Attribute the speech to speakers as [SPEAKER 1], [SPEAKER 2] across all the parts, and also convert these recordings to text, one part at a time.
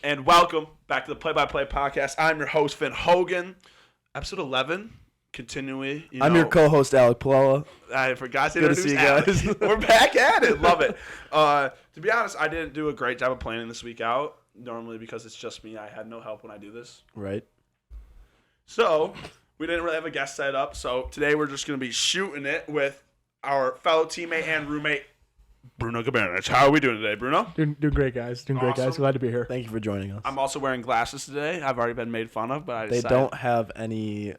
[SPEAKER 1] And welcome back to the Play-by-Play podcast. I'm your host, Finn Hogan. Episode 11, continuing.
[SPEAKER 2] I'm your co-host, Alec Palella.
[SPEAKER 1] I forgot to
[SPEAKER 2] Good to
[SPEAKER 1] introduce
[SPEAKER 2] see you
[SPEAKER 1] Alex.
[SPEAKER 2] guys.
[SPEAKER 1] We're back at it. Love it. To be honest, I didn't do a great job of planning this week out. Normally, because it's just me, I had no help when I do this.
[SPEAKER 2] Right.
[SPEAKER 1] So, we didn't really have a guest set up. So, today we're just going to be shooting it with our fellow teammate and roommate, Bruno Guberinich. How are we doing today, Bruno?
[SPEAKER 3] Doing great, guys. Doing great, guys.
[SPEAKER 1] Awesome.
[SPEAKER 3] Glad to be here.
[SPEAKER 2] Thank you for joining us.
[SPEAKER 1] I'm also wearing glasses today. I've already been made fun of, but I
[SPEAKER 2] They
[SPEAKER 1] decided
[SPEAKER 2] don't have any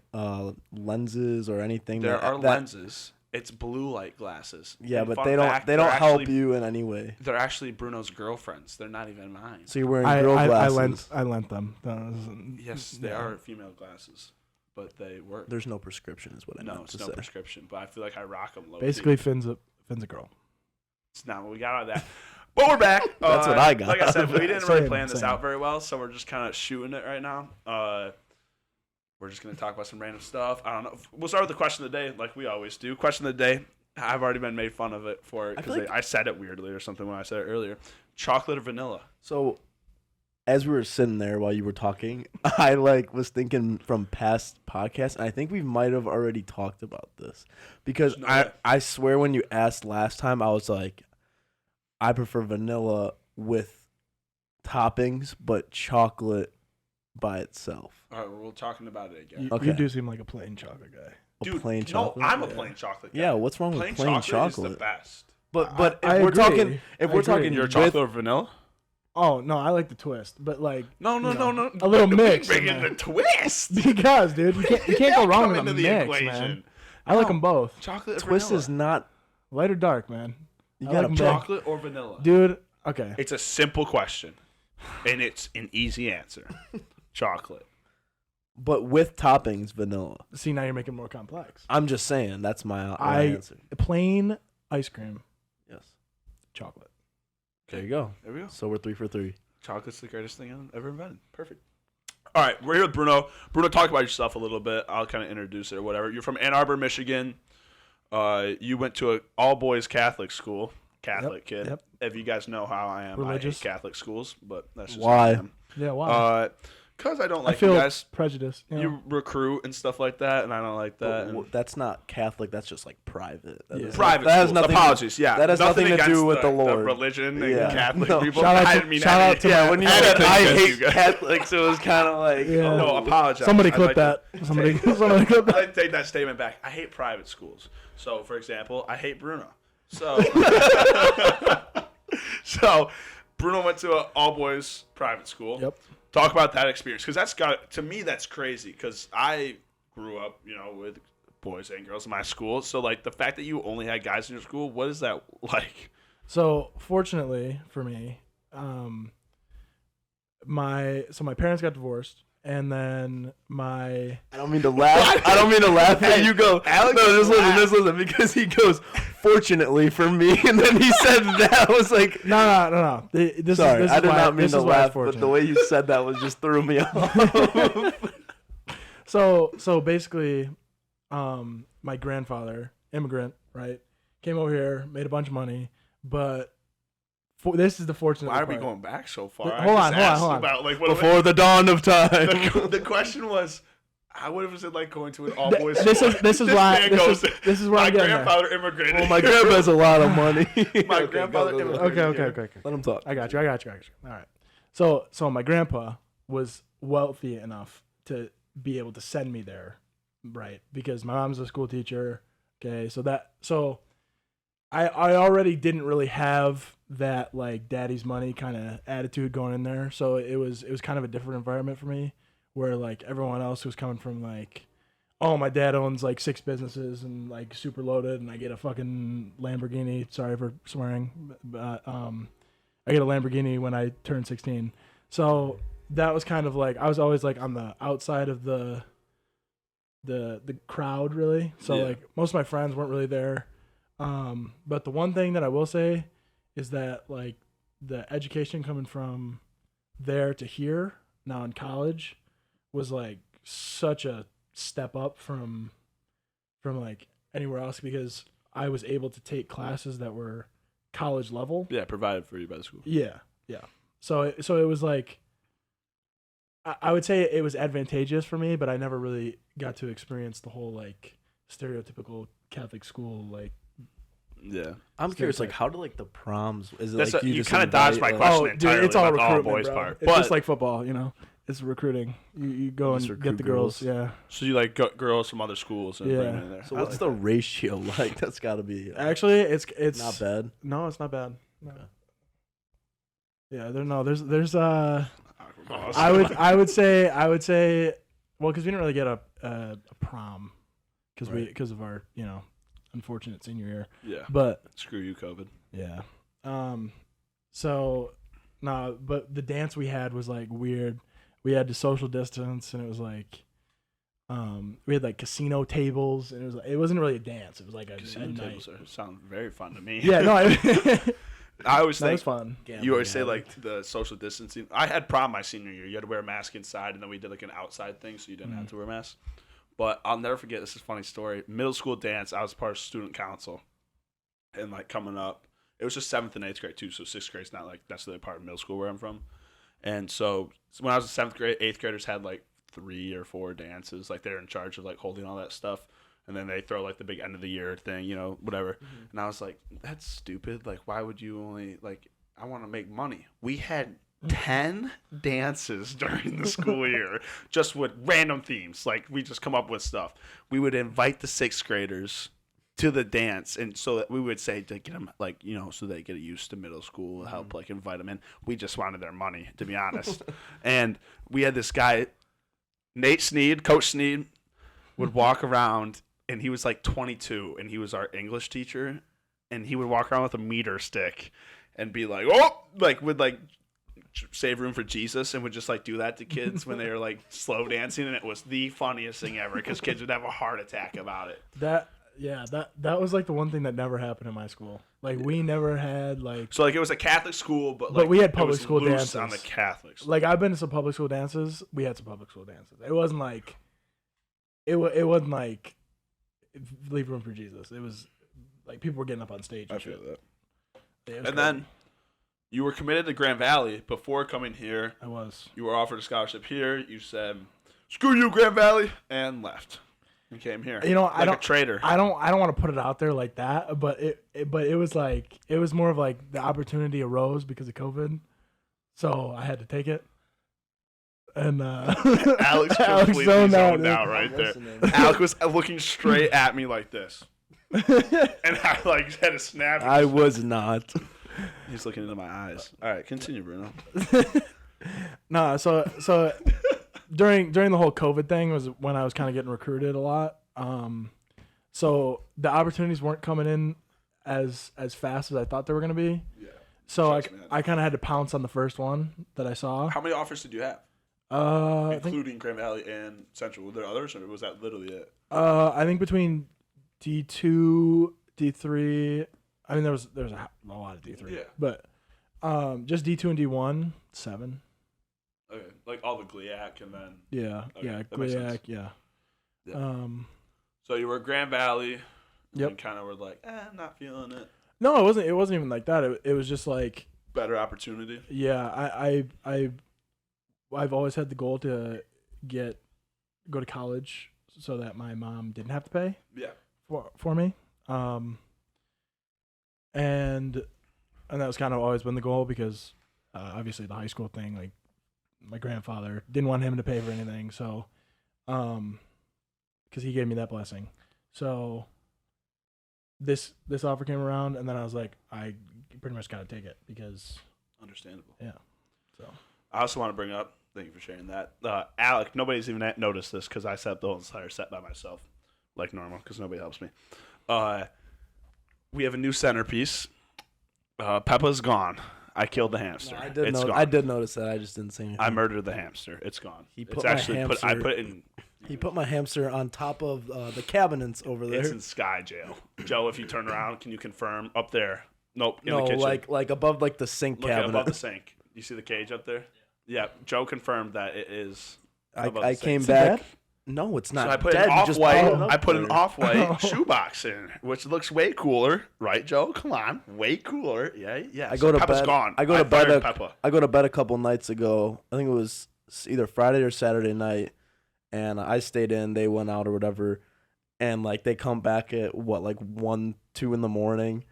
[SPEAKER 2] lenses or anything.
[SPEAKER 1] there are lenses. It's blue light glasses.
[SPEAKER 2] Yeah,
[SPEAKER 1] And
[SPEAKER 2] but
[SPEAKER 1] fun
[SPEAKER 2] they don't.
[SPEAKER 1] fact,
[SPEAKER 2] They don't
[SPEAKER 1] they're
[SPEAKER 2] help
[SPEAKER 1] actually-
[SPEAKER 2] you in any way.
[SPEAKER 1] They're actually Bruno's girlfriends. They're not even mine.
[SPEAKER 2] So you're wearing
[SPEAKER 3] I
[SPEAKER 2] glasses.
[SPEAKER 3] lent them.
[SPEAKER 1] Yes, they are female glasses, but they work.
[SPEAKER 2] There's no prescription, is what I
[SPEAKER 1] No,
[SPEAKER 2] meant
[SPEAKER 1] it's
[SPEAKER 2] to
[SPEAKER 1] no
[SPEAKER 2] say.
[SPEAKER 1] prescription, but I feel like I rock them low.
[SPEAKER 3] Basically, Finn's a girl.
[SPEAKER 1] It's not what we got out of that. But we're back.
[SPEAKER 2] That's what I got
[SPEAKER 1] Like I said, we didn't really
[SPEAKER 3] Same,
[SPEAKER 1] plan this
[SPEAKER 3] same.
[SPEAKER 1] out very well, so we're just kind of shooting it right now. We're just going to talk about some random stuff. I don't know. We'll start with the question of the day, like we always do. Question of the day. I've already been made fun of it for it because
[SPEAKER 2] like-
[SPEAKER 1] I said it weirdly or something when I said it earlier. Chocolate or vanilla?
[SPEAKER 2] So, as we were sitting there while you were talking, I was thinking from past podcasts, and I think we might have already talked about this because
[SPEAKER 1] There's no way.
[SPEAKER 2] I swear when you asked last time, I was like, I prefer vanilla with toppings, but chocolate by itself.
[SPEAKER 1] All right, we're talking about it again.
[SPEAKER 3] You,
[SPEAKER 2] Okay.
[SPEAKER 3] you do seem like a plain chocolate guy.
[SPEAKER 1] Dude,
[SPEAKER 2] Plain
[SPEAKER 1] no,
[SPEAKER 2] chocolate.
[SPEAKER 1] I'm a
[SPEAKER 3] Yeah.
[SPEAKER 1] plain chocolate guy.
[SPEAKER 2] Yeah, what's wrong with plain
[SPEAKER 1] Is the
[SPEAKER 2] chocolate?
[SPEAKER 1] best.
[SPEAKER 2] But if
[SPEAKER 3] I
[SPEAKER 2] we're
[SPEAKER 3] agree.
[SPEAKER 2] talking, if
[SPEAKER 3] I
[SPEAKER 2] we're
[SPEAKER 3] agree.
[SPEAKER 2] talking,
[SPEAKER 1] You're
[SPEAKER 2] with-
[SPEAKER 1] chocolate or vanilla?
[SPEAKER 3] Oh no, I like the twist, but like
[SPEAKER 1] No.
[SPEAKER 3] A little mix
[SPEAKER 1] Bring
[SPEAKER 3] in
[SPEAKER 1] in
[SPEAKER 3] there.
[SPEAKER 1] the twist.
[SPEAKER 3] because, dude, you can't go wrong with
[SPEAKER 1] Come
[SPEAKER 3] a
[SPEAKER 1] into
[SPEAKER 3] mix,
[SPEAKER 1] the equation.
[SPEAKER 3] man. I like them both,
[SPEAKER 1] Chocolate or
[SPEAKER 2] twist
[SPEAKER 1] vanilla?
[SPEAKER 2] is not.
[SPEAKER 3] light or dark, man.
[SPEAKER 2] You
[SPEAKER 3] I
[SPEAKER 2] gotta
[SPEAKER 3] like
[SPEAKER 2] pick.
[SPEAKER 3] both.
[SPEAKER 1] Chocolate or vanilla?
[SPEAKER 3] Dude. Okay.
[SPEAKER 1] It's a simple question, and it's an easy answer. Chocolate.
[SPEAKER 2] But with toppings, vanilla.
[SPEAKER 3] See, now you're making it more complex.
[SPEAKER 2] I'm just saying that's my
[SPEAKER 3] I-
[SPEAKER 2] answer.
[SPEAKER 3] Plain ice cream,
[SPEAKER 2] Yes.
[SPEAKER 3] chocolate.
[SPEAKER 2] There you go.
[SPEAKER 1] There we go.
[SPEAKER 2] So we're 3 for 3.
[SPEAKER 1] Chocolate's the greatest thing ever invented. Perfect. All right, we're here with Bruno. Bruno, talk about yourself a little bit. I'll kind of introduce it or whatever. You're from Ann Arbor, Michigan. You went to an all-boys Catholic school. Catholic kid.
[SPEAKER 3] Yep.
[SPEAKER 1] If you guys know how I am,
[SPEAKER 3] Religious.
[SPEAKER 1] I hate Catholic schools, but that's just
[SPEAKER 2] Why?
[SPEAKER 1] how I am.
[SPEAKER 3] Yeah. Wow.
[SPEAKER 1] Because I don't
[SPEAKER 3] I
[SPEAKER 1] like you
[SPEAKER 3] feel
[SPEAKER 1] guys.
[SPEAKER 3] prejudice. You know?
[SPEAKER 1] You recruit and stuff like that, and I don't like that. and-
[SPEAKER 2] That's not Catholic. That's just like private. That
[SPEAKER 3] Yeah.
[SPEAKER 2] is-
[SPEAKER 1] Private
[SPEAKER 2] that has
[SPEAKER 1] schools.
[SPEAKER 2] nothing.
[SPEAKER 1] Apologies, yeah.
[SPEAKER 2] that has nothing to
[SPEAKER 1] against
[SPEAKER 2] do with the Lord.
[SPEAKER 1] religion and
[SPEAKER 2] Yeah.
[SPEAKER 1] Catholic
[SPEAKER 2] No.
[SPEAKER 1] people.
[SPEAKER 3] Shout out
[SPEAKER 1] I
[SPEAKER 3] to-
[SPEAKER 1] didn't mean
[SPEAKER 3] shout out to
[SPEAKER 2] Yeah,
[SPEAKER 3] my-
[SPEAKER 2] when you
[SPEAKER 1] I
[SPEAKER 2] said
[SPEAKER 1] didn't
[SPEAKER 2] I
[SPEAKER 1] think
[SPEAKER 2] hate
[SPEAKER 1] you guys-
[SPEAKER 2] Catholics, it was kind of like,
[SPEAKER 3] Yeah.
[SPEAKER 2] oh.
[SPEAKER 1] No, apologize.
[SPEAKER 3] Somebody
[SPEAKER 1] I'd
[SPEAKER 3] clip
[SPEAKER 1] like
[SPEAKER 3] that. Somebody clip that.
[SPEAKER 1] I take that statement back. I hate private schools. So, for example, I hate Bruno. So, so Bruno went to an all-boys private school.
[SPEAKER 3] Yep.
[SPEAKER 1] Talk about that experience, because to me that's crazy. Because I grew up, with boys and girls in my school. So, like, the fact that you only had guys in your school, what is that like?
[SPEAKER 3] So fortunately for me, my parents got divorced, and then my
[SPEAKER 2] I don't mean to laugh. I don't mean to laugh.
[SPEAKER 1] Hey,
[SPEAKER 2] And you go,
[SPEAKER 1] Alex,
[SPEAKER 2] no, just
[SPEAKER 1] laugh.
[SPEAKER 2] listen, because he goes, fortunately for me, and then he said that. I was like,
[SPEAKER 3] no. This
[SPEAKER 2] sorry,
[SPEAKER 3] is
[SPEAKER 2] I did
[SPEAKER 3] why,
[SPEAKER 2] not mean
[SPEAKER 3] this
[SPEAKER 2] to
[SPEAKER 3] is why it's
[SPEAKER 2] laugh, but
[SPEAKER 3] fortunate.
[SPEAKER 2] the way you said that was just threw me off.
[SPEAKER 3] So basically, my grandfather, immigrant, right, came over here, made a bunch of money, but this is the fortunate
[SPEAKER 1] Why are we
[SPEAKER 3] part.
[SPEAKER 1] going back so far?
[SPEAKER 3] Hold
[SPEAKER 1] I
[SPEAKER 3] on,
[SPEAKER 1] just
[SPEAKER 3] hold on,
[SPEAKER 1] asked
[SPEAKER 3] hold on.
[SPEAKER 1] About, like, what
[SPEAKER 2] Before the dawn of time.
[SPEAKER 1] the question was, how was it like going to an all-boys
[SPEAKER 3] This
[SPEAKER 1] school?
[SPEAKER 3] is this is
[SPEAKER 1] This
[SPEAKER 3] why
[SPEAKER 1] man
[SPEAKER 3] this
[SPEAKER 1] goes,
[SPEAKER 3] is where
[SPEAKER 1] my
[SPEAKER 3] I'm getting there.
[SPEAKER 1] grandfather immigrated.
[SPEAKER 2] Well, my grandpa has a lot of money.
[SPEAKER 1] My
[SPEAKER 2] Okay,
[SPEAKER 1] grandfather
[SPEAKER 2] go.
[SPEAKER 1] immigrated.
[SPEAKER 3] Okay.
[SPEAKER 2] Let him talk.
[SPEAKER 3] I got you. All right. So my grandpa was wealthy enough to be able to send me there, right? Because my mom's a school teacher. Okay, so I already didn't really have that like daddy's money kind of attitude going in there. So it was kind of a different environment for me, where like everyone else was coming from like, oh, my dad owns like 6 businesses and like super loaded, and I get a fucking Lamborghini. Sorry for swearing, but I get a Lamborghini when I turn 16. So that was kind of like, I was always like on the outside of the crowd, really. So
[SPEAKER 1] Yeah.
[SPEAKER 3] like most of my friends weren't really there. But the one thing that I will say is that like the education coming from there to here now in college was like such a step up from like anywhere else, because I was able to take classes that were college level.
[SPEAKER 1] Yeah, provided for you by the school.
[SPEAKER 3] Yeah. So it was like I would say it was advantageous for me, but I never really got to experience the whole like stereotypical Catholic school like.
[SPEAKER 1] Yeah.
[SPEAKER 2] I'm curious, like, how do like the proms? Is it
[SPEAKER 1] That's
[SPEAKER 2] like
[SPEAKER 1] you
[SPEAKER 2] just
[SPEAKER 1] kind of dodged my
[SPEAKER 2] invite,
[SPEAKER 1] question
[SPEAKER 3] dude,
[SPEAKER 1] entirely
[SPEAKER 3] it's all
[SPEAKER 1] about the all
[SPEAKER 3] recruitment,
[SPEAKER 1] boys
[SPEAKER 3] bro.
[SPEAKER 1] part.
[SPEAKER 3] It's
[SPEAKER 1] But
[SPEAKER 3] just like football, you know. It's recruiting. You go and
[SPEAKER 2] Just
[SPEAKER 3] get the
[SPEAKER 2] recruit
[SPEAKER 3] girls.
[SPEAKER 2] girls.
[SPEAKER 3] Yeah.
[SPEAKER 1] so you like girls from other schools and bring them in there.
[SPEAKER 2] So
[SPEAKER 1] I
[SPEAKER 2] what's
[SPEAKER 1] like
[SPEAKER 2] the
[SPEAKER 1] that.
[SPEAKER 2] ratio like? That's got to be
[SPEAKER 3] Actually, it's
[SPEAKER 2] not bad.
[SPEAKER 3] No, it's not bad. No.
[SPEAKER 2] Okay.
[SPEAKER 3] Yeah, there's I
[SPEAKER 1] I
[SPEAKER 3] would say well, because we didn't really get a prom
[SPEAKER 2] Right.
[SPEAKER 3] because of our unfortunate senior year,
[SPEAKER 1] Yeah.
[SPEAKER 3] but
[SPEAKER 1] Screw you, COVID.
[SPEAKER 3] yeah, so no, but the dance we had was like weird. We had to social distance, and it was like we had like casino tables, and it wasn't really a dance. It was like a
[SPEAKER 1] Casino
[SPEAKER 3] night.
[SPEAKER 1] tables sound very fun to me.
[SPEAKER 3] Yeah, no,
[SPEAKER 1] I always
[SPEAKER 3] that was
[SPEAKER 1] think
[SPEAKER 3] fun.
[SPEAKER 1] you always say like the social distancing. I had prom my senior year. You had to wear a mask inside, and then we did like an outside thing, so you didn't have to wear a mask. But I'll never forget. This is a funny story. Middle school dance. I was part of student council, and like coming up, it was just 7th and 8th grade too. So 6th grade's not like necessarily part of middle school where I'm from. And so when I was in 7th grade, 8th graders had like 3 or 4 dances. Like they're in charge of like holding all that stuff. And then they throw like the big end of the year thing, whatever. Mm-hmm. And I was like, that's stupid. Like, why would you only like? I want to make money. We had 10 dances during the school year, just with random themes. Like we just come up with stuff. We would invite the 6th graders to the dance, and so that we would say to get them like so they get used to middle school, help like invite them in. We just wanted their money, to be honest. And we had this guy, Nate Sneed, Coach Sneed, would walk around. And he was like 22, and he was our English teacher, and he would walk around with a meter stick and be like, oh, like would like save room for Jesus, and would just like do that to kids when they were like slow dancing, and it was the funniest thing ever because kids would have a heart attack about it.
[SPEAKER 3] That was like the one thing that never happened in my school. Like we never had like
[SPEAKER 1] So like it was a Catholic school, but like
[SPEAKER 3] we had
[SPEAKER 1] it
[SPEAKER 3] public
[SPEAKER 1] was
[SPEAKER 3] school
[SPEAKER 1] loose
[SPEAKER 3] dances
[SPEAKER 1] on the Catholics.
[SPEAKER 3] Like I've been to some public school dances. We had some public school dances. It wasn't like it wasn't like leave room for Jesus. It was like people were getting up on stage.
[SPEAKER 1] I feel that.
[SPEAKER 3] Yeah,
[SPEAKER 1] and then you were committed to Grand Valley before coming here.
[SPEAKER 3] I was.
[SPEAKER 1] You were offered a scholarship here. You said, "Screw you, Grand Valley," and left. And came here.
[SPEAKER 3] I don't.
[SPEAKER 1] A traitor.
[SPEAKER 3] I don't want to put it out there like that, but it was like it was more of like the opportunity arose because of COVID, so I had to take it. And
[SPEAKER 1] Alex completely zoned out right there. Alex was looking straight at me like this, and I like had a snap.
[SPEAKER 2] I was not.
[SPEAKER 1] He's looking into my eyes. All right, continue, Bruno.
[SPEAKER 3] No, so during the whole COVID thing was when I was kind of getting recruited a lot. So the opportunities weren't coming in as fast as I thought they were going to be.
[SPEAKER 1] Yeah.
[SPEAKER 3] So I kind of had to pounce on the first one that I saw.
[SPEAKER 1] How many offers did you have? Including Grand Valley and Central. Were there others, or was that literally it?
[SPEAKER 3] I think between D2, D3. I mean, there was a lot of D3.
[SPEAKER 1] Yeah.
[SPEAKER 3] But just D2 and D1, 7.
[SPEAKER 1] Okay, like all the GLIAC and then.
[SPEAKER 3] Yeah.
[SPEAKER 1] Okay,
[SPEAKER 3] Yeah.
[SPEAKER 1] that makes sense.
[SPEAKER 3] GLIAC. Yeah.
[SPEAKER 1] Yeah. So you were Grand Valley. And
[SPEAKER 3] Yep.
[SPEAKER 1] you kind of were like, I'm not feeling it.
[SPEAKER 3] No, it wasn't. It wasn't even like that. It was just like.
[SPEAKER 1] Better opportunity.
[SPEAKER 3] Yeah. I've always had the goal to go to college so that my mom didn't have to pay.
[SPEAKER 1] Yeah.
[SPEAKER 3] For me. And that was kind of always been the goal because obviously the high school thing, like my grandfather didn't want him to pay for anything, so because he gave me that blessing. So this offer came around, and then I was like, I pretty much got to take it because
[SPEAKER 1] Understandable.
[SPEAKER 3] yeah. So
[SPEAKER 1] I also want to bring up, thank you for sharing that. Alec, nobody's even noticed this because I set up the whole entire set by myself, like normal, because nobody helps me. We have a new centerpiece. Peppa's gone. I killed the hamster.
[SPEAKER 2] No,
[SPEAKER 1] It's gone.
[SPEAKER 2] I did notice that. I just didn't say anything.
[SPEAKER 1] I murdered the hamster. It's gone.
[SPEAKER 2] He
[SPEAKER 1] It's
[SPEAKER 2] put my
[SPEAKER 1] actually put. I
[SPEAKER 2] hamster-
[SPEAKER 1] put it in.
[SPEAKER 2] He put my hamster on top of the cabinets over there.
[SPEAKER 1] It's in Sky Jail. Joe, if you turn around, can you confirm up there? Nope. In
[SPEAKER 2] No,
[SPEAKER 1] the kitchen.
[SPEAKER 2] like above like the sink
[SPEAKER 1] Look
[SPEAKER 2] cabinet.
[SPEAKER 1] above the sink. You see the cage up there? Yeah. Joe confirmed that it is. above
[SPEAKER 2] I
[SPEAKER 1] the
[SPEAKER 2] came
[SPEAKER 1] sink.
[SPEAKER 2] back. No, it's not.
[SPEAKER 1] So I put
[SPEAKER 2] dead.
[SPEAKER 1] an
[SPEAKER 2] You just
[SPEAKER 1] off-white.
[SPEAKER 2] piled it up
[SPEAKER 1] I put an
[SPEAKER 2] there.
[SPEAKER 1] off-white shoebox in, which looks way cooler, right, Joe? Come on, way cooler. Yeah, yeah.
[SPEAKER 2] I go to
[SPEAKER 1] Peppa's
[SPEAKER 2] bed.
[SPEAKER 1] gone.
[SPEAKER 2] I go to bed.
[SPEAKER 1] fired Peppa.
[SPEAKER 2] I go to bed a couple nights ago. I think it was either Friday or Saturday night, and I stayed in. They went out or whatever, and like they come back at what, like 1, 2 in the morning,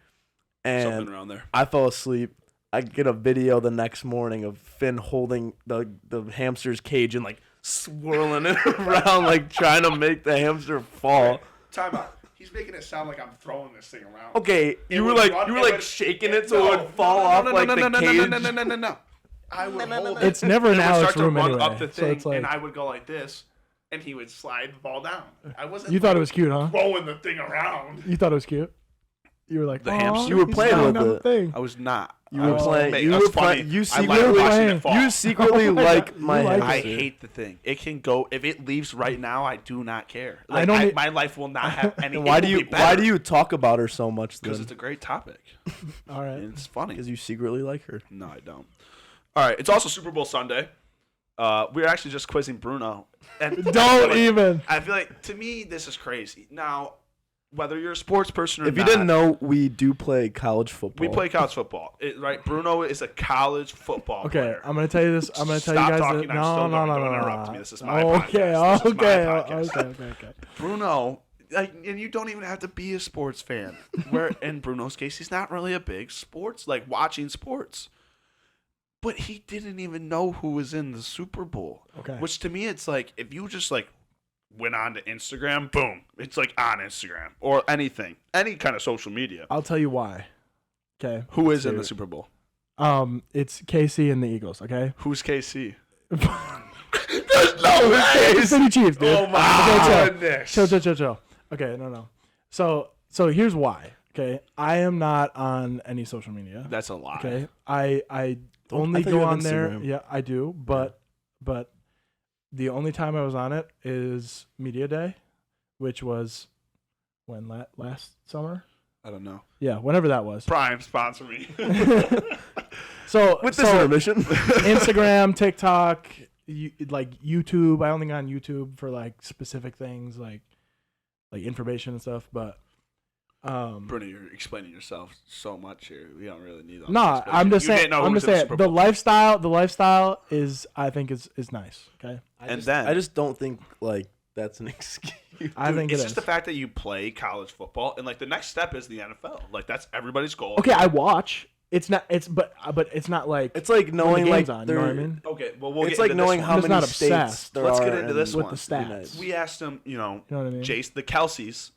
[SPEAKER 2] and
[SPEAKER 1] Something around there.
[SPEAKER 2] I fell asleep. I get a video the next morning of Finn holding the hamster's cage and like swirling it around, like trying to make the hamster fall.
[SPEAKER 4] Time out. He's making it sound like I'm throwing this thing around.
[SPEAKER 2] Okay, you were like shaking it so it would fall off like the cage.
[SPEAKER 4] No. I would hold
[SPEAKER 3] It's never an
[SPEAKER 4] and it would
[SPEAKER 3] Alex
[SPEAKER 4] start to
[SPEAKER 3] room
[SPEAKER 4] run
[SPEAKER 3] anyway.
[SPEAKER 4] up the
[SPEAKER 3] So
[SPEAKER 4] thing,
[SPEAKER 3] it's like
[SPEAKER 4] and I would go like this, and he would slide the ball down. I wasn't.
[SPEAKER 3] you thought it was cute, huh?
[SPEAKER 4] throwing the thing around.
[SPEAKER 3] You thought it was cute. You were like
[SPEAKER 1] The
[SPEAKER 3] "Aw,
[SPEAKER 1] hamster?
[SPEAKER 2] You were
[SPEAKER 3] he's
[SPEAKER 2] playing
[SPEAKER 3] flying
[SPEAKER 2] with
[SPEAKER 3] down the
[SPEAKER 2] it.
[SPEAKER 3] thing."
[SPEAKER 1] I was not.
[SPEAKER 2] You were playing.
[SPEAKER 1] Mate,
[SPEAKER 2] You
[SPEAKER 1] that's
[SPEAKER 2] were
[SPEAKER 1] funny.
[SPEAKER 2] playing. You
[SPEAKER 1] I like
[SPEAKER 2] secretly
[SPEAKER 1] watching it fall.
[SPEAKER 2] You secretly like my
[SPEAKER 3] You like
[SPEAKER 1] I
[SPEAKER 2] hamster.
[SPEAKER 1] hate the thing. It can go if it leaves right now. I do not care.
[SPEAKER 3] I
[SPEAKER 1] Like,
[SPEAKER 3] don't e-
[SPEAKER 1] my life will not have any.
[SPEAKER 2] And why do you talk about her so much
[SPEAKER 1] Because
[SPEAKER 2] then?
[SPEAKER 1] it's a great topic.
[SPEAKER 3] All right.
[SPEAKER 1] And it's funny.
[SPEAKER 2] Because you secretly like her.
[SPEAKER 1] No, I don't. All right. It's also Super Bowl Sunday. We're actually just quizzing Bruno. And
[SPEAKER 3] Don't even.
[SPEAKER 1] I feel like to me this is crazy. Now, whether you're a sports person or
[SPEAKER 2] If you
[SPEAKER 1] not,
[SPEAKER 2] didn't know, we do play college football.
[SPEAKER 1] we play college football. Right? Bruno is a college football
[SPEAKER 3] Okay,
[SPEAKER 1] player.
[SPEAKER 3] I'm gonna tell you this. I'm gonna tell
[SPEAKER 1] Stop
[SPEAKER 3] you guys
[SPEAKER 1] talking.
[SPEAKER 3] that.
[SPEAKER 1] I'm
[SPEAKER 3] No,
[SPEAKER 1] still
[SPEAKER 3] no,
[SPEAKER 1] going.
[SPEAKER 3] no,
[SPEAKER 1] Don't
[SPEAKER 3] no,
[SPEAKER 1] interrupt
[SPEAKER 3] no.
[SPEAKER 1] me. This is my
[SPEAKER 3] Okay,
[SPEAKER 1] podcast. This is my
[SPEAKER 3] okay,
[SPEAKER 1] podcast.
[SPEAKER 3] okay.
[SPEAKER 1] Bruno, like, and you don't even have to be a sports fan. Where in Bruno's case, he's not really a big sports, like watching sports. But he didn't even know who was in the Super Bowl.
[SPEAKER 3] Okay.
[SPEAKER 1] Which to me, it's like if you just like went on to Instagram, boom, it's like on Instagram or anything, any kind of social media.
[SPEAKER 3] I'll tell you why. Okay.
[SPEAKER 1] Who is in the Super Bowl?
[SPEAKER 3] It's KC and the Eagles. Okay.
[SPEAKER 1] Who's KC?
[SPEAKER 4] There's no way.
[SPEAKER 3] Kansas City Chiefs, dude.
[SPEAKER 4] Oh my
[SPEAKER 3] Okay,
[SPEAKER 4] goodness.
[SPEAKER 3] chill. Okay, no. So here's why. Okay, I am not on any social media.
[SPEAKER 1] That's a lie.
[SPEAKER 3] Okay, I
[SPEAKER 2] Don't-
[SPEAKER 3] only
[SPEAKER 2] I thought
[SPEAKER 3] go
[SPEAKER 2] you have
[SPEAKER 3] on there.
[SPEAKER 2] Instagram.
[SPEAKER 3] Yeah, I do. But the only time I was on it is Media Day, which was when last summer.
[SPEAKER 1] I don't know.
[SPEAKER 3] Yeah, whenever that was.
[SPEAKER 1] Prime, sponsor me.
[SPEAKER 3] So
[SPEAKER 2] With this intermission.
[SPEAKER 3] Instagram, TikTok, like YouTube. I only got on YouTube for like specific things, like information and stuff. But
[SPEAKER 1] Bruno, you're explaining yourself so much here. We don't really need all
[SPEAKER 3] no,
[SPEAKER 1] this, but
[SPEAKER 3] I'm
[SPEAKER 1] you
[SPEAKER 3] just saying.
[SPEAKER 1] didn't know who
[SPEAKER 3] I'm
[SPEAKER 1] was
[SPEAKER 3] just
[SPEAKER 1] in
[SPEAKER 3] saying
[SPEAKER 1] Super
[SPEAKER 3] the
[SPEAKER 1] Bowl.
[SPEAKER 3] lifestyle is I think is nice. Okay,
[SPEAKER 1] And then
[SPEAKER 2] I just don't think like that's an excuse.
[SPEAKER 3] I think
[SPEAKER 1] it's
[SPEAKER 3] it
[SPEAKER 1] just
[SPEAKER 3] is.
[SPEAKER 1] the fact that you play college football, and like the next step is the NFL. Like that's everybody's goal.
[SPEAKER 3] Okay, I watch. It's not. But it's not like
[SPEAKER 2] It's like
[SPEAKER 3] when
[SPEAKER 2] knowing
[SPEAKER 3] the
[SPEAKER 2] like
[SPEAKER 3] game's on. You know what I mean?
[SPEAKER 1] Okay. Well, we'll
[SPEAKER 2] It's
[SPEAKER 1] get
[SPEAKER 2] like
[SPEAKER 1] into
[SPEAKER 2] knowing
[SPEAKER 1] this
[SPEAKER 2] how
[SPEAKER 3] I'm
[SPEAKER 1] one.
[SPEAKER 3] just
[SPEAKER 2] many
[SPEAKER 3] not
[SPEAKER 2] states
[SPEAKER 3] obsessed.
[SPEAKER 2] there
[SPEAKER 1] Let's
[SPEAKER 2] are
[SPEAKER 1] get into this
[SPEAKER 2] in
[SPEAKER 3] with
[SPEAKER 1] one.
[SPEAKER 3] the stats.
[SPEAKER 2] United.
[SPEAKER 1] We asked him,
[SPEAKER 3] You know what I mean?
[SPEAKER 1] Jace, the Kelseys,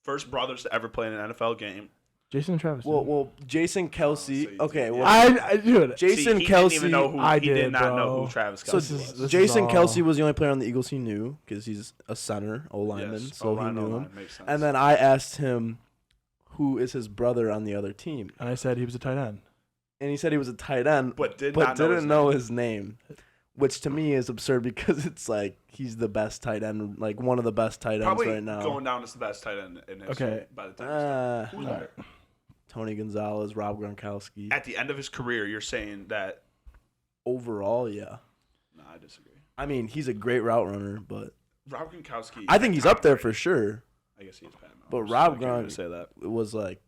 [SPEAKER 1] first brothers to ever play in an NFL game.
[SPEAKER 3] Jason and Travis.
[SPEAKER 2] Well, Jason Kelsey.
[SPEAKER 1] so you
[SPEAKER 2] Okay,
[SPEAKER 1] did,
[SPEAKER 2] well,
[SPEAKER 3] I do it.
[SPEAKER 2] Jason
[SPEAKER 1] See, he
[SPEAKER 2] Kelsey.
[SPEAKER 1] didn't even know who.
[SPEAKER 3] I
[SPEAKER 1] he did
[SPEAKER 3] did,
[SPEAKER 1] not know
[SPEAKER 3] bro.
[SPEAKER 1] who Travis
[SPEAKER 2] So
[SPEAKER 1] Kelce was.
[SPEAKER 3] this is
[SPEAKER 2] Jason
[SPEAKER 3] all-
[SPEAKER 2] Kelsey was the only player on the Eagles he knew because he's a center, O lineman,
[SPEAKER 1] Yes,
[SPEAKER 2] so he
[SPEAKER 1] O-line,
[SPEAKER 2] knew him.
[SPEAKER 1] O-line, makes sense.
[SPEAKER 2] And then I asked him, who is his brother on the other team,
[SPEAKER 3] And I said he was a tight end.
[SPEAKER 2] and he said he was a tight end,
[SPEAKER 1] But did
[SPEAKER 2] but
[SPEAKER 1] not know
[SPEAKER 2] didn't
[SPEAKER 1] his
[SPEAKER 2] know
[SPEAKER 1] name.
[SPEAKER 2] his name, which to me is absurd because it's like he's the best tight end, like one of the best tight ends
[SPEAKER 1] Probably
[SPEAKER 2] right now.
[SPEAKER 1] going down as the best tight end in history
[SPEAKER 3] Okay.
[SPEAKER 1] by the time. he's done.
[SPEAKER 2] Uh,
[SPEAKER 1] Who's better?
[SPEAKER 2] Tony Gonzalez, Rob Gronkowski.
[SPEAKER 1] At the end of his career, you're saying that?
[SPEAKER 2] Overall, yeah.
[SPEAKER 1] No, I disagree.
[SPEAKER 2] I mean, he's a great route runner, but
[SPEAKER 1] Rob Gronkowski.
[SPEAKER 2] I think he's up there for sure.
[SPEAKER 1] I guess he's bad.
[SPEAKER 2] But Rob
[SPEAKER 1] Gronk
[SPEAKER 2] Gronk-
[SPEAKER 1] to say that.
[SPEAKER 2] It was like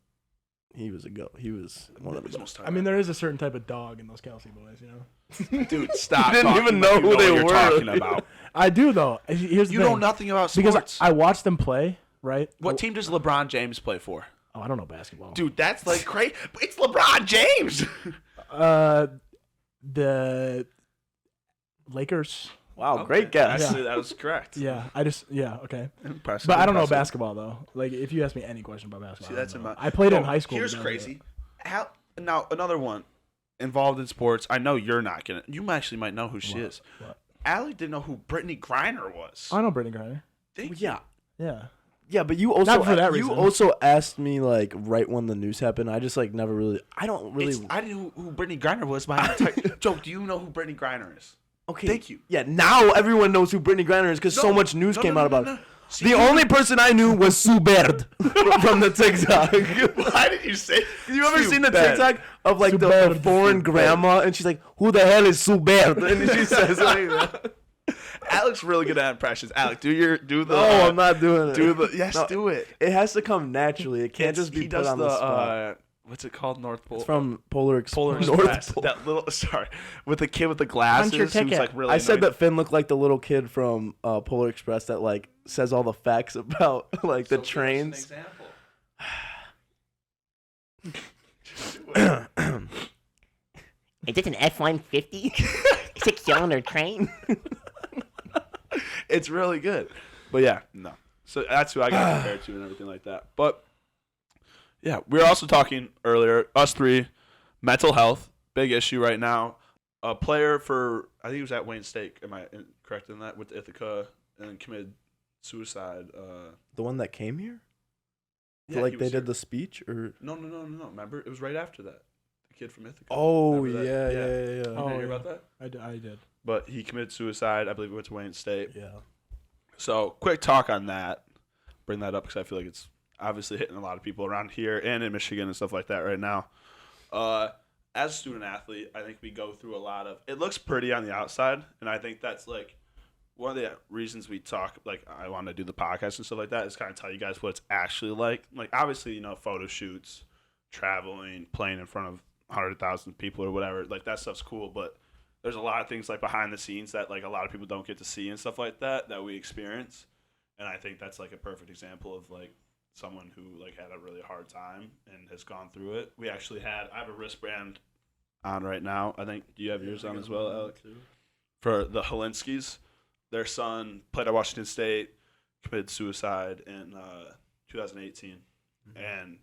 [SPEAKER 2] he was he was one of the
[SPEAKER 1] He's
[SPEAKER 2] best.
[SPEAKER 1] most
[SPEAKER 3] I mean, there is a certain type of dog in those Kelsey boys, you know.
[SPEAKER 1] Dude, stop.
[SPEAKER 2] You didn't
[SPEAKER 1] talking
[SPEAKER 2] even
[SPEAKER 1] like
[SPEAKER 2] know
[SPEAKER 1] you
[SPEAKER 2] who they
[SPEAKER 1] what you're
[SPEAKER 2] were.
[SPEAKER 1] talking about.
[SPEAKER 3] I do though. Here's the
[SPEAKER 1] You
[SPEAKER 3] thing.
[SPEAKER 1] know nothing about
[SPEAKER 3] because
[SPEAKER 1] sports.
[SPEAKER 3] I watched them play. Right?
[SPEAKER 1] What team does LeBron James play for?
[SPEAKER 3] Oh, I don't know basketball.
[SPEAKER 1] Dude, that's like crazy. It's LeBron James.
[SPEAKER 3] The Lakers.
[SPEAKER 2] Wow,
[SPEAKER 1] Okay,
[SPEAKER 2] great guess.
[SPEAKER 1] Actually, that was correct.
[SPEAKER 3] Yeah, okay.
[SPEAKER 1] Impressive.
[SPEAKER 3] But I don't know
[SPEAKER 1] impressive.
[SPEAKER 3] basketball though. Like if you ask me any question about basketball,
[SPEAKER 1] See,
[SPEAKER 3] I don't
[SPEAKER 1] that's in
[SPEAKER 3] know.
[SPEAKER 1] my.
[SPEAKER 3] I played in
[SPEAKER 1] Oh,
[SPEAKER 3] high school.
[SPEAKER 1] Here's
[SPEAKER 3] but that was
[SPEAKER 1] crazy.
[SPEAKER 3] it.
[SPEAKER 1] Now another one involved in sports. I know you're not gonna. You actually might know who she is.
[SPEAKER 3] What?
[SPEAKER 1] Allie didn't know who Brittany Griner was.
[SPEAKER 3] I know Brittany Griner.
[SPEAKER 1] Thank you.
[SPEAKER 2] Yeah.
[SPEAKER 3] Yeah.
[SPEAKER 2] Yeah, but you also
[SPEAKER 3] Not for that
[SPEAKER 2] you
[SPEAKER 3] reason.
[SPEAKER 2] also asked me like right when the news happened. I just like never really. I don't really.
[SPEAKER 1] I didn't know who Brittany Griner was. My entire Joe, do you know who Brittany Griner is?
[SPEAKER 2] Okay.
[SPEAKER 1] Thank you.
[SPEAKER 2] Yeah, now everyone knows who Brittany Griner is because so
[SPEAKER 1] No,
[SPEAKER 2] much news
[SPEAKER 1] no,
[SPEAKER 2] came
[SPEAKER 1] no,
[SPEAKER 2] out
[SPEAKER 1] no,
[SPEAKER 2] about
[SPEAKER 1] no.
[SPEAKER 2] it.
[SPEAKER 1] See,
[SPEAKER 2] The
[SPEAKER 1] you-
[SPEAKER 2] only person I knew was Sue Baird from the TikTok.
[SPEAKER 1] Why did you say?
[SPEAKER 2] You ever
[SPEAKER 1] Sue
[SPEAKER 2] seen the
[SPEAKER 1] Baird?
[SPEAKER 2] TikTok of like
[SPEAKER 3] Sue
[SPEAKER 2] the
[SPEAKER 3] Baird.
[SPEAKER 2] foreign grandma and she's like, "Who the hell is Sue Baird?" And she says like that.
[SPEAKER 1] Alex really good at impressions. Alex, do the.
[SPEAKER 2] No, I'm not doing it.
[SPEAKER 1] Yes,
[SPEAKER 2] No,
[SPEAKER 1] do it.
[SPEAKER 2] It has to come naturally. It can't just be
[SPEAKER 1] he
[SPEAKER 2] put
[SPEAKER 1] does
[SPEAKER 2] on the spot.
[SPEAKER 1] what's it called? North Pole.
[SPEAKER 2] It's from Polar
[SPEAKER 1] Polar
[SPEAKER 2] Express.
[SPEAKER 1] Express. That little with the kid with the glasses
[SPEAKER 3] your
[SPEAKER 1] who's
[SPEAKER 3] ticket.
[SPEAKER 1] like really.
[SPEAKER 2] I said
[SPEAKER 1] annoyed.
[SPEAKER 2] that Finn looked like the little kid from Polar Express that like says all the facts about like the trains.
[SPEAKER 5] Is this an F-150? 6-cylinder train?
[SPEAKER 1] It's really good. But yeah, no. So that's who I got compared to and everything like that. But yeah, we were also talking earlier, us three, mental health, big issue right now. A player for, I think he was at Wayne State, am I correct in that, with Ithaca, and then committed suicide.
[SPEAKER 2] The one that came here?
[SPEAKER 1] Yeah,
[SPEAKER 2] Like
[SPEAKER 1] he
[SPEAKER 2] they
[SPEAKER 1] was
[SPEAKER 2] did
[SPEAKER 1] here.
[SPEAKER 2] the speech or?
[SPEAKER 1] No. Remember? It was right after that. The kid from Ithaca.
[SPEAKER 2] Oh
[SPEAKER 1] Remember
[SPEAKER 2] yeah,
[SPEAKER 1] that?
[SPEAKER 2] yeah.
[SPEAKER 1] You
[SPEAKER 3] Oh,
[SPEAKER 1] didn't hear
[SPEAKER 3] yeah.
[SPEAKER 1] about that?
[SPEAKER 3] I did.
[SPEAKER 1] But he committed suicide. I believe he went to Wayne State.
[SPEAKER 2] Yeah.
[SPEAKER 1] So, quick talk on that. Bring that up because I feel like it's obviously hitting a lot of people around here and in Michigan and stuff like that right now. As a student athlete, I think we go through a lot of. It looks pretty on the outside, and I think that's like one of the reasons we talk. Like, I want to do the podcast and stuff like that is kind of tell you guys what it's actually like. Like, obviously, photo shoots, traveling, playing in front of 100,000 people or whatever. Like, that stuff's cool, but there's a lot of things like behind the scenes that like a lot of people don't get to see and stuff like that we experience. And I think that's like a perfect example of like someone who like had a really hard time and has gone through it. I have a wristband on right now. I think, do you have yours on as well, Alex? For the Helinskis, their son played at Washington State, committed suicide in 2018. And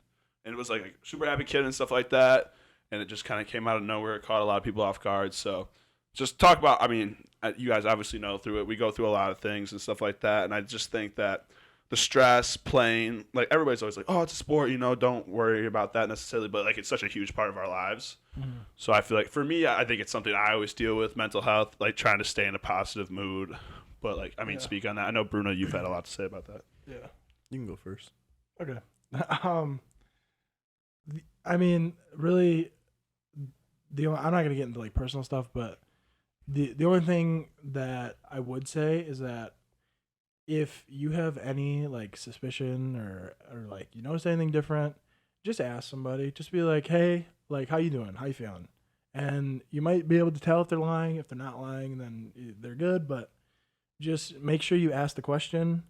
[SPEAKER 1] it was like a super happy kid and stuff like that. And it just kind of came out of nowhere. It caught a lot of people off guard. So just talk about, I mean, you guys obviously know through it. We go through a lot of things and stuff like that. And I just think that the stress, playing, like everybody's always like, oh, it's a sport, don't worry about that necessarily. But like it's such a huge part of our lives. Mm-hmm. So I feel like for me, I think it's something I always deal with, mental health, like trying to stay in a positive mood. But like, I mean, speak on that. I know, Bruno, you've had a lot to say about that.
[SPEAKER 3] Yeah.
[SPEAKER 2] You can go first.
[SPEAKER 3] Okay. I mean, really, I'm not gonna get into like personal stuff, but the only thing that I would say is that if you have any like suspicion or like you notice anything different, just ask somebody. Just be like, hey, like how you doing? How you feeling? And you might be able to tell if they're lying. If they're not lying, then they're good. But just make sure you ask the question.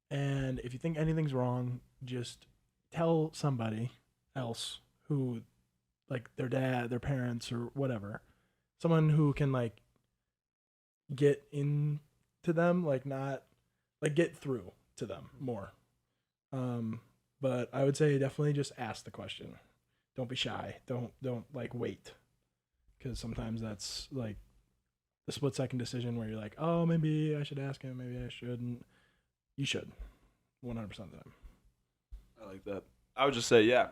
[SPEAKER 3] And if you think anything's wrong, just tell somebody else who, like their dad, their parents, or whatever, someone who can like get into them, like not like get through to them more. But I would say definitely just ask the question. Don't be shy. Don't like wait, because sometimes that's like the split second decision where you're like, oh, maybe I should ask him, maybe I shouldn't. You should, 100% of the time.
[SPEAKER 1] I like that. I would just say, yeah,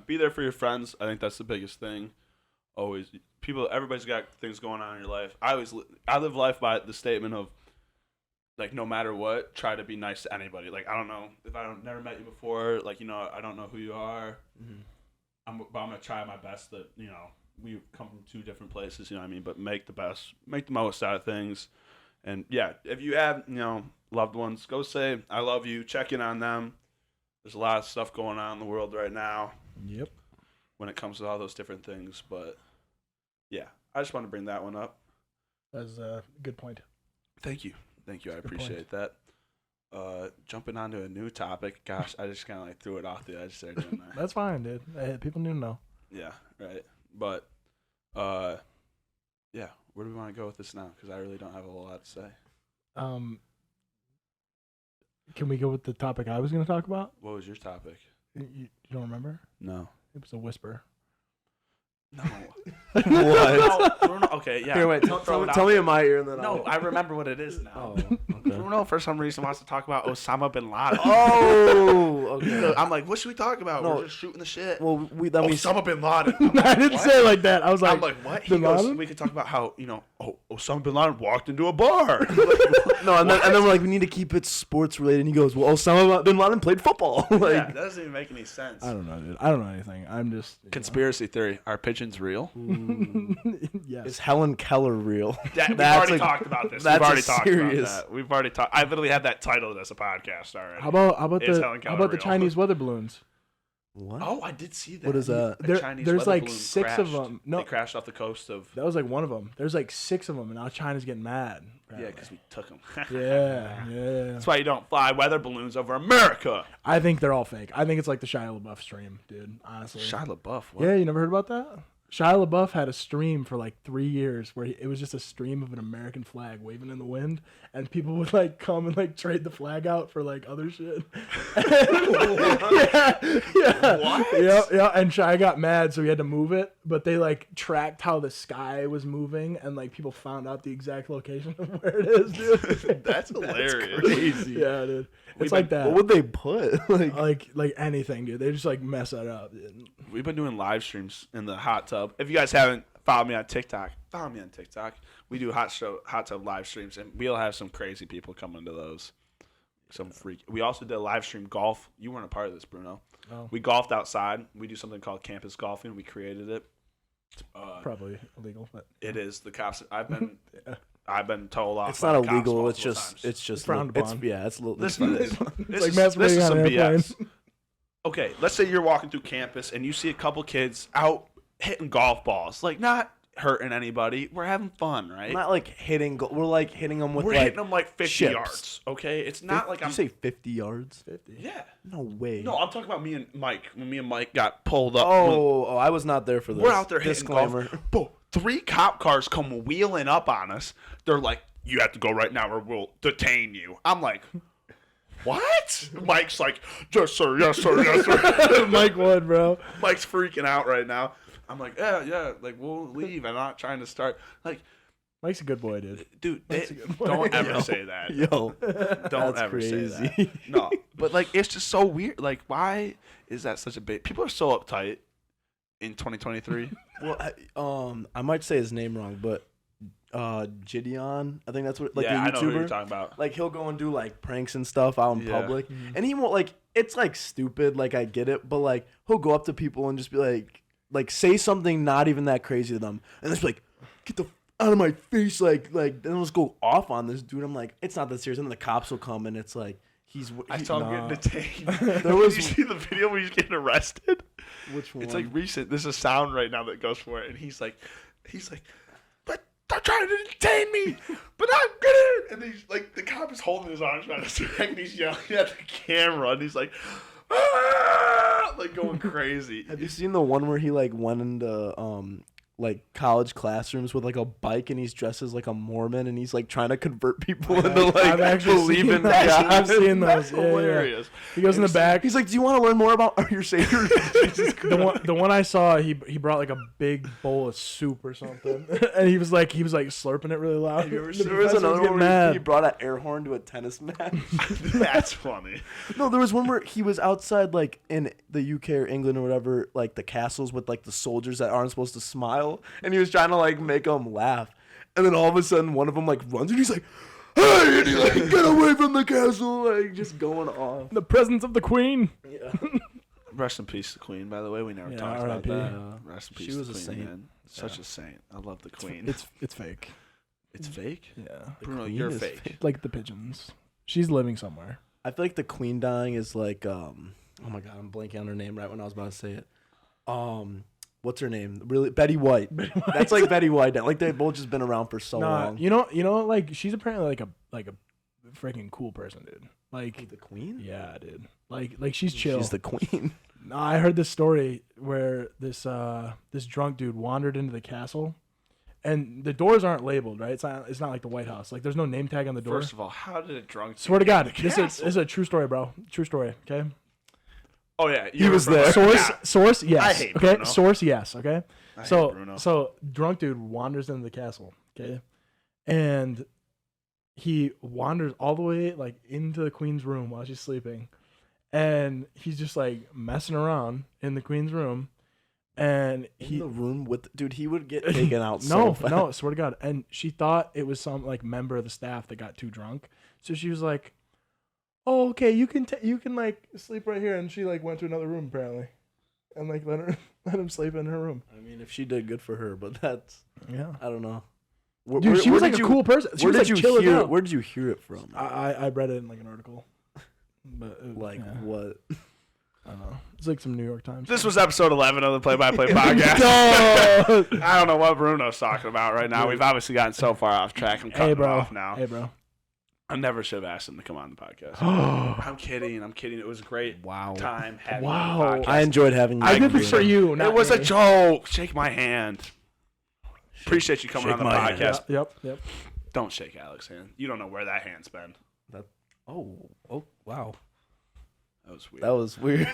[SPEAKER 1] be there for your friends. I think that's the biggest thing. Always, everybody's got things going on in your life. I live life by the statement of, like, no matter what, try to be nice to anybody. Like, I don't know if never met you before, like, I don't know who you are. Mm-hmm. But I'm gonna try my best that, we come from two different places, what I mean? But make the most out of things. And yeah, if you have, loved ones, go say, I love you, check in on them. There's a lot of stuff going on in the world right now.
[SPEAKER 3] Yep.
[SPEAKER 1] When it comes to all those different things. But yeah, I just want to bring that one up.
[SPEAKER 3] That's a good point.
[SPEAKER 1] Thank you. I appreciate that. Jumping onto a new topic. Gosh, I just kind of like threw it off the edge there, didn't I?
[SPEAKER 3] That's fine, dude. People need to know.
[SPEAKER 1] Yeah, right. But, yeah, where do we want to go with this now? Because I really don't have a whole lot to say.
[SPEAKER 3] Can we go with the topic I was going to talk about?
[SPEAKER 1] What was your topic?
[SPEAKER 3] You don't remember?
[SPEAKER 1] No.
[SPEAKER 3] It was a whisper.
[SPEAKER 1] No.
[SPEAKER 2] What?
[SPEAKER 1] Bruno, okay, yeah.
[SPEAKER 2] Here, wait. Tell me in my ear, and then
[SPEAKER 1] No, I remember what it is now.
[SPEAKER 2] Oh, okay.
[SPEAKER 1] Bruno, for some reason, wants to talk about Osama bin Laden.
[SPEAKER 2] Oh, okay.
[SPEAKER 1] I'm like, what should we talk about?
[SPEAKER 2] No.
[SPEAKER 1] We're just shooting the shit.
[SPEAKER 2] Well,
[SPEAKER 1] Osama bin Laden. I'm like,
[SPEAKER 3] I didn't
[SPEAKER 1] what?
[SPEAKER 3] say it like that. I was like,
[SPEAKER 1] I'm like, what? He
[SPEAKER 3] Bin
[SPEAKER 1] goes,
[SPEAKER 3] Laden?
[SPEAKER 1] we could talk about how, Osama bin Laden walked into a bar.
[SPEAKER 2] No, and then we're like, we need to keep it sports related. And he goes, well, Osama bin Laden played football.
[SPEAKER 1] Yeah,
[SPEAKER 2] Like,
[SPEAKER 1] that doesn't even make any sense.
[SPEAKER 3] I don't know, dude. I don't know anything. I'm just
[SPEAKER 1] Conspiracy theory. Are pigeons real?
[SPEAKER 3] yes.
[SPEAKER 2] is Helen Keller real?
[SPEAKER 1] We've
[SPEAKER 2] That's
[SPEAKER 1] already
[SPEAKER 2] like-
[SPEAKER 1] talked about this.
[SPEAKER 2] that's
[SPEAKER 1] We've already
[SPEAKER 2] a
[SPEAKER 1] talked
[SPEAKER 2] serious-
[SPEAKER 1] about that. We've already talked. I literally had that titled as a podcast already.
[SPEAKER 3] How about
[SPEAKER 1] Is
[SPEAKER 3] the
[SPEAKER 1] Helen Keller
[SPEAKER 3] how about the
[SPEAKER 1] real?
[SPEAKER 3] Chinese weather balloons?
[SPEAKER 2] What?
[SPEAKER 1] Oh, I did see that.
[SPEAKER 2] What is that?
[SPEAKER 1] A Chinese
[SPEAKER 3] There's
[SPEAKER 1] weather
[SPEAKER 3] like
[SPEAKER 1] balloon
[SPEAKER 3] 6 of
[SPEAKER 1] crashed.
[SPEAKER 3] them. No,
[SPEAKER 1] They crashed off the coast of.
[SPEAKER 3] that was like one of them. There's like 6 of them, and now China's getting mad.
[SPEAKER 1] Yeah, because we took them.
[SPEAKER 3] Yeah.
[SPEAKER 1] That's why you don't fly weather balloons over America.
[SPEAKER 3] I think they're all fake. I think it's like the Shia LaBeouf stream, dude. Honestly.
[SPEAKER 1] Shia LaBeouf. What?
[SPEAKER 3] Yeah, you never heard about that? Shia LaBeouf had a stream for like 3 years where it was just a stream of an American flag waving in the wind, and people would like come and like trade the flag out for like other shit. yeah.
[SPEAKER 1] What?
[SPEAKER 3] Yeah. And Shia got mad, so he had to move it. But they like tracked how the sky was moving, and like people found out the exact location of where it is, dude.
[SPEAKER 1] That's hilarious.
[SPEAKER 2] Crazy.
[SPEAKER 3] Yeah, dude. It's
[SPEAKER 1] We've
[SPEAKER 3] like
[SPEAKER 1] been-
[SPEAKER 3] that.
[SPEAKER 2] What would they put?
[SPEAKER 3] Like anything, dude. They just like mess that up, dude.
[SPEAKER 1] We've been doing live streams in the hot tub. If you guys haven't followed me on TikTok, follow me on TikTok. We do hot tub live streams, and we'll have some crazy people coming to those. Some freak. We also did a live stream golf. You weren't a part of this, Bruno.
[SPEAKER 3] Oh.
[SPEAKER 1] We golfed outside. We do something called campus golfing. We created it.
[SPEAKER 3] Probably illegal, but
[SPEAKER 1] It is the cops. I've been
[SPEAKER 3] Yeah.
[SPEAKER 1] I've been told off.
[SPEAKER 2] It's
[SPEAKER 1] by
[SPEAKER 2] not
[SPEAKER 1] the cops
[SPEAKER 2] illegal.
[SPEAKER 1] multiple
[SPEAKER 2] It's
[SPEAKER 1] times.
[SPEAKER 2] just
[SPEAKER 3] frowned
[SPEAKER 2] it's
[SPEAKER 3] upon.
[SPEAKER 2] yeah. It's a little.
[SPEAKER 1] Listen to this.
[SPEAKER 3] It's like masturbating on
[SPEAKER 1] some
[SPEAKER 3] an airplane.
[SPEAKER 1] BS. Okay, let's say you're walking through campus and you see a couple kids out hitting golf balls, like not hurting anybody. We're having fun, right?
[SPEAKER 2] Not like hitting. We're like hitting them with
[SPEAKER 1] We're
[SPEAKER 2] like
[SPEAKER 1] hitting them like 50
[SPEAKER 2] chips.
[SPEAKER 1] yards. Okay, it's not like
[SPEAKER 2] Did
[SPEAKER 1] I'm.
[SPEAKER 2] you say 50 yards?
[SPEAKER 3] 50.
[SPEAKER 1] Yeah.
[SPEAKER 2] No way.
[SPEAKER 1] No, I'm talking about me and Mike. When me and Mike got pulled up.
[SPEAKER 2] Oh, I was not there for this.
[SPEAKER 1] we're out there hitting
[SPEAKER 2] Disclaimer.
[SPEAKER 1] golf. Bro, 3 cop cars come wheeling up on us. They're like, "You have to go right now, or we'll detain you." I'm like, "What?" Mike's like, "Yes, sir. Yes, sir. Yes, sir."
[SPEAKER 3] Mike Wood, bro.
[SPEAKER 1] Mike's freaking out right now. I'm like, yeah, like we'll leave. I'm not trying to start. Like,
[SPEAKER 3] Mike's a good boy, dude.
[SPEAKER 1] dude,
[SPEAKER 3] That's a good boy.
[SPEAKER 1] don't ever say that.
[SPEAKER 2] Yo,
[SPEAKER 1] Don't
[SPEAKER 2] that's
[SPEAKER 1] ever
[SPEAKER 2] crazy.
[SPEAKER 1] say that. No, but like, it's just so weird. Like, why is that such a big? People are so uptight in 2023.
[SPEAKER 2] Well, I might say his name wrong, but Gideon, I think that's what, like
[SPEAKER 1] yeah,
[SPEAKER 2] the
[SPEAKER 1] I know who you're
[SPEAKER 2] YouTuber.
[SPEAKER 1] talking about.
[SPEAKER 2] Like he'll go and do like pranks and stuff out in
[SPEAKER 1] Yeah.
[SPEAKER 2] public, and he won't like. It's like stupid. Like I get it, but like he'll go up to people and just be like say something not even that crazy to them, and just be like, get the out of my face, like then they'll just go off on this dude. I'm like, it's not that serious. And then the cops will come, and it's like
[SPEAKER 1] I saw him
[SPEAKER 3] nah.
[SPEAKER 1] getting detained.
[SPEAKER 2] There was-
[SPEAKER 1] Did you see the video where he's getting arrested?
[SPEAKER 2] which one?
[SPEAKER 1] It's like recent. There's a sound right now that goes for it, and he's like, but they're trying to detain me, but I'm good. And he's like, the cop is holding his arms around his neck, and he's yelling at the camera, and he's like, ah! Like going crazy.
[SPEAKER 2] Have you seen the one where he like went into like college classrooms with like a bike and he's dressed as like a Mormon and he's like trying to convert people into like
[SPEAKER 3] I've actually
[SPEAKER 2] believe
[SPEAKER 3] seen
[SPEAKER 2] in
[SPEAKER 3] that.
[SPEAKER 2] God?
[SPEAKER 3] I've seen
[SPEAKER 1] That's
[SPEAKER 3] those. Yeah, yeah.
[SPEAKER 1] hilarious.
[SPEAKER 3] He goes in the back.
[SPEAKER 2] He's like, do you want to learn more about your Savior?
[SPEAKER 3] The one I saw, he brought like a big bowl of soup or something, and he was like slurping it really loud.
[SPEAKER 1] Have you ever
[SPEAKER 3] The
[SPEAKER 1] seen-
[SPEAKER 2] There was
[SPEAKER 3] professor
[SPEAKER 2] another
[SPEAKER 3] getting
[SPEAKER 2] one where
[SPEAKER 3] mad.
[SPEAKER 2] he brought an air horn to a tennis match.
[SPEAKER 1] That's funny.
[SPEAKER 2] No, there was one where he was outside like in the UK or England or whatever, like the castles with like the soldiers that aren't supposed to smile, and he was trying to like make them laugh, and then all of a sudden one of them like runs and he's like, "Hey!" and he like, "Get away from the castle!" Like just going off.
[SPEAKER 3] In the presence of the queen.
[SPEAKER 2] Yeah.
[SPEAKER 1] Rest in peace, the Queen. By the way, we never
[SPEAKER 3] Yeah,
[SPEAKER 1] talked about
[SPEAKER 3] R.I.P.
[SPEAKER 1] that. Rest in peace,
[SPEAKER 2] She was
[SPEAKER 1] the
[SPEAKER 2] a
[SPEAKER 1] Queen,
[SPEAKER 2] saint.
[SPEAKER 1] man. Such a saint. I love the Queen.
[SPEAKER 3] It's fake.
[SPEAKER 1] It's fake.
[SPEAKER 3] Yeah,
[SPEAKER 1] Bruno,
[SPEAKER 2] Queen
[SPEAKER 1] you're
[SPEAKER 2] is
[SPEAKER 1] fake.
[SPEAKER 3] like the pigeons. She's living somewhere.
[SPEAKER 2] I feel like the queen dying is like oh my god, I'm blanking on her name right when I was about to say it. What's her name? Really, Betty White. That's like Betty White. Like they've both just been around for so
[SPEAKER 3] Nah,
[SPEAKER 2] long.
[SPEAKER 3] you know, like she's apparently like a freaking cool person, dude. Like,
[SPEAKER 2] The queen?
[SPEAKER 3] yeah, dude. Like she's chill.
[SPEAKER 2] She's the queen.
[SPEAKER 3] No, I heard this story where this drunk dude wandered into the castle, and the doors aren't labeled, right? It's not like the White House. Like there's no name tag on the door.
[SPEAKER 1] First of all, how did a drunk?
[SPEAKER 3] Swear to
[SPEAKER 1] get in
[SPEAKER 3] God,
[SPEAKER 1] the
[SPEAKER 3] this
[SPEAKER 1] castle?
[SPEAKER 3] is a true story, bro. True story. Okay.
[SPEAKER 1] Oh yeah,
[SPEAKER 2] He was there.
[SPEAKER 3] Source, yes.
[SPEAKER 1] I hate
[SPEAKER 3] okay.
[SPEAKER 1] Bruno.
[SPEAKER 3] Source, yes. Okay.
[SPEAKER 1] I hate
[SPEAKER 3] So
[SPEAKER 1] Bruno.
[SPEAKER 3] drunk dude wanders into the castle. Okay, and he wanders all the way like into the queen's room while she's sleeping, and he's just like messing around in the queen's room, and
[SPEAKER 2] In the room with dude, he would get taken out. so
[SPEAKER 3] no,
[SPEAKER 2] fast.
[SPEAKER 3] no, swear to God. And she thought it was some like member of the staff that got too drunk. So she was like, "Oh, okay, you can like sleep right here." And she like went to another room apparently, and like let him sleep in her room.
[SPEAKER 2] I mean, if she did, good for her. But that's
[SPEAKER 3] Yeah,
[SPEAKER 2] I don't know.
[SPEAKER 3] dude, she was like a cool person. She
[SPEAKER 2] Where
[SPEAKER 3] was
[SPEAKER 2] did
[SPEAKER 3] like
[SPEAKER 2] you
[SPEAKER 3] chill as
[SPEAKER 2] hear?
[SPEAKER 3] hell.
[SPEAKER 2] Where did you hear it from?
[SPEAKER 3] I read it in like an article. But
[SPEAKER 2] Like
[SPEAKER 3] yeah.
[SPEAKER 2] what?
[SPEAKER 3] I don't know. It's like some New York Times.
[SPEAKER 1] This was episode 11 of the Play-by-Play podcast. I don't know what Bruno's talking about right now. We've obviously gotten so far off track. I'm cutting
[SPEAKER 3] Hey, bro.
[SPEAKER 1] off now.
[SPEAKER 3] Hey, bro.
[SPEAKER 1] I never should have asked him to come on the podcast. I'm kidding. It was a great time having you on the podcast.
[SPEAKER 2] I enjoyed having you.
[SPEAKER 3] I did this for you.
[SPEAKER 1] It was a joke. Shake my hand. Appreciate you coming on the
[SPEAKER 2] my hand.
[SPEAKER 1] podcast.
[SPEAKER 3] Yep.
[SPEAKER 1] Don't shake Alex's hand. You don't know where that hand's been.
[SPEAKER 2] Oh, wow.
[SPEAKER 1] That was weird.
[SPEAKER 2] That was weird.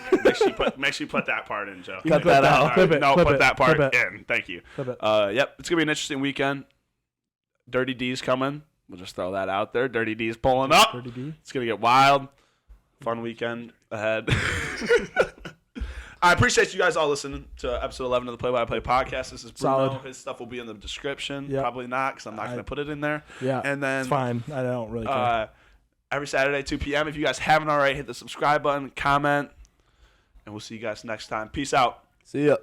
[SPEAKER 1] Make sure you put that part in, Joe.
[SPEAKER 2] Cut that out.
[SPEAKER 1] All right.
[SPEAKER 3] Clip it,
[SPEAKER 1] No,
[SPEAKER 3] clip
[SPEAKER 1] put
[SPEAKER 3] it,
[SPEAKER 1] that part
[SPEAKER 3] clip it.
[SPEAKER 1] in. Thank you.
[SPEAKER 3] Clip it.
[SPEAKER 1] Yep, it's gonna be an interesting weekend. Dirty D's coming. We'll just throw that out there. Dirty D's pulling up.
[SPEAKER 3] Dirty D.
[SPEAKER 1] It's gonna get wild. Fun weekend ahead. I appreciate you guys all listening to episode 11 of the Play-by-Play podcast. This is Bruno.
[SPEAKER 3] Solid.
[SPEAKER 1] His stuff will be in the description.
[SPEAKER 3] Yep.
[SPEAKER 1] Probably not, because I'm not going to put it in there.
[SPEAKER 3] Yeah.
[SPEAKER 1] And then
[SPEAKER 3] It's fine. I don't really care.
[SPEAKER 1] Every Saturday, 2 p.m. If you guys haven't already, hit the subscribe button, comment, and we'll see you guys next time. Peace out.
[SPEAKER 2] See ya.